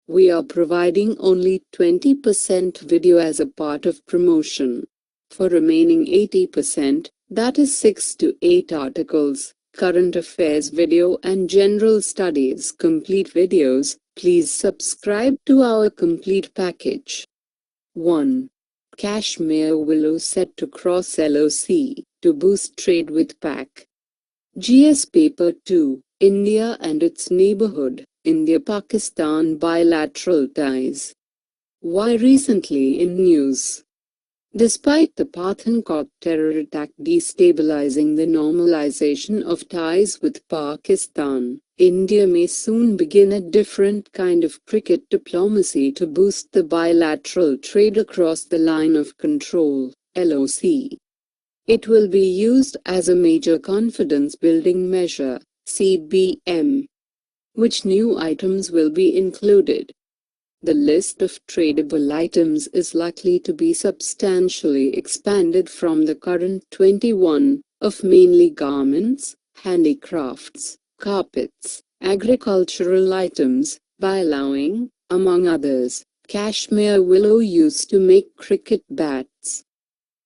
We are providing only 20% video as a part of promotion. For remaining 80%, that is 6 to 8 articles, current affairs video and general studies complete videos, please subscribe to our complete package. 1. Kashmir willow set to cross LOC to boost trade with Pak. GS Paper 2, India and its neighborhood, India-Pakistan bilateral ties. Why recently in news? Despite the Pathankot terror attack destabilizing the normalization of ties with Pakistan, India may soon begin a different kind of cricket diplomacy to boost the bilateral trade across the line of control, LOC. It will be used as a major confidence-building measure, CBM. Which new items will be included? The list of tradable items is likely to be substantially expanded from the current 21, of mainly garments, handicrafts, carpets, agricultural items, by allowing, among others, Kashmir willow used to make cricket bats.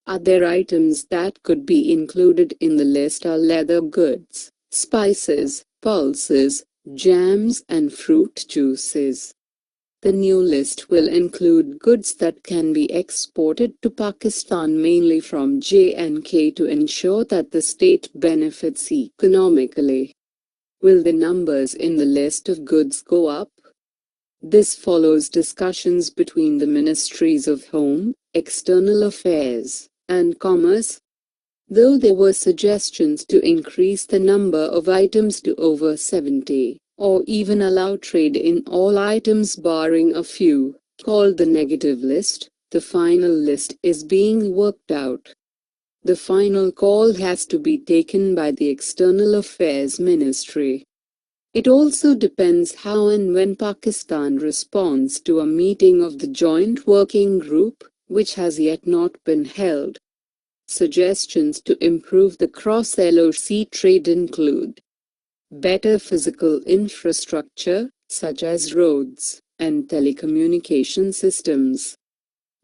Other items that could be included in the list are leather goods, spices, pulses, jams and fruit juices. The new list will include goods that can be exported to Pakistan mainly from J&K to ensure that the state benefits economically. Will the numbers in the list of goods go up? This follows discussions between the Ministries of Home, External Affairs, and Commerce. Though there were suggestions to increase the number of items to over 70. Or even allow trade in all items barring a few, called the negative list, the final list is being worked out. The final call has to be taken by the External Affairs Ministry. It also depends how and when Pakistan responds to a meeting of the Joint Working Group, which has yet not been held. Suggestions to improve the cross-LOC trade include better physical infrastructure, such as roads and telecommunication systems.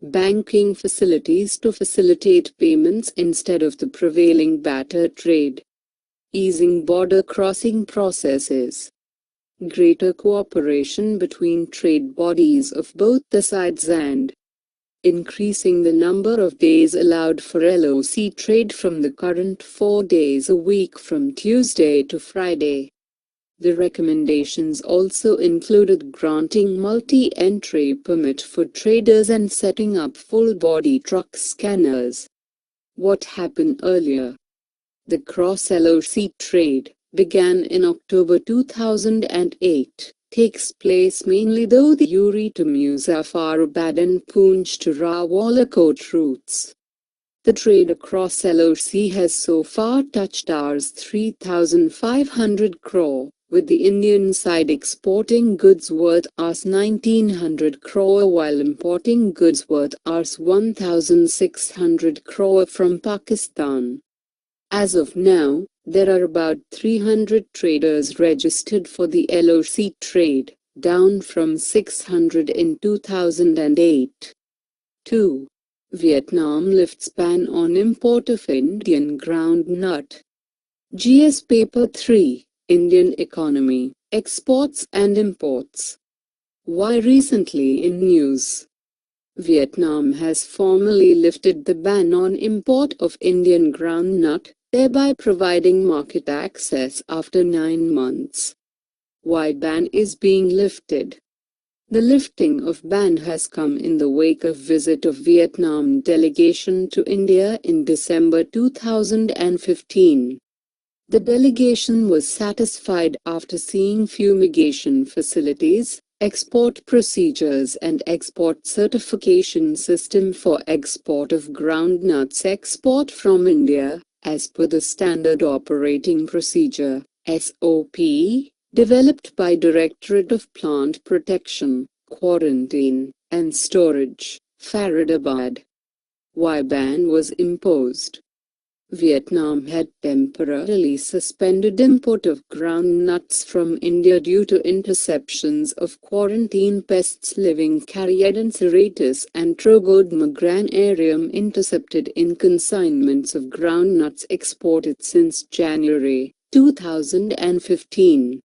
Banking facilities to facilitate payments instead of the prevailing barter trade. Easing border crossing processes. Greater cooperation between trade bodies of both the sides and increasing the number of days allowed for LOC trade from the current 4 days a week from Tuesday to Friday. The recommendations also included granting multi-entry permit for traders and setting up full-body truck scanners. What happened earlier? The cross-LOC trade began in October 2008. Takes place mainly through the Uri to Muzaffarabad and Poonch to Rawalakot routes. The trade across LOC has so far touched Rs 3,500 crore, with the Indian side exporting goods worth Rs 1,900 crore while importing goods worth Rs 1,600 crore from Pakistan. As of now, there are about 300 traders registered for the LOC trade, down from 600 in 2008. 2. Vietnam lifts ban on import of Indian groundnut. GS Paper 3, Indian Economy, Exports and Imports. Why recently in news? Vietnam has formally lifted the ban on import of Indian groundnut, thereby providing market access after 9 months. Why ban is being lifted? The lifting of ban has come in the wake of visit of Vietnam delegation to India in December 2015. The delegation was satisfied after seeing fumigation facilities, export procedures and export certification system for export of groundnuts export from India, as per the Standard Operating Procedure, SOP, developed by Directorate of Plant Protection, Quarantine, and Storage, Faridabad. Why ban was imposed? Vietnam had temporarily suspended import of groundnuts from India due to interceptions of quarantine pests living Cariadin serratus and Trogodma granarium intercepted in consignments of groundnuts exported since January 2015.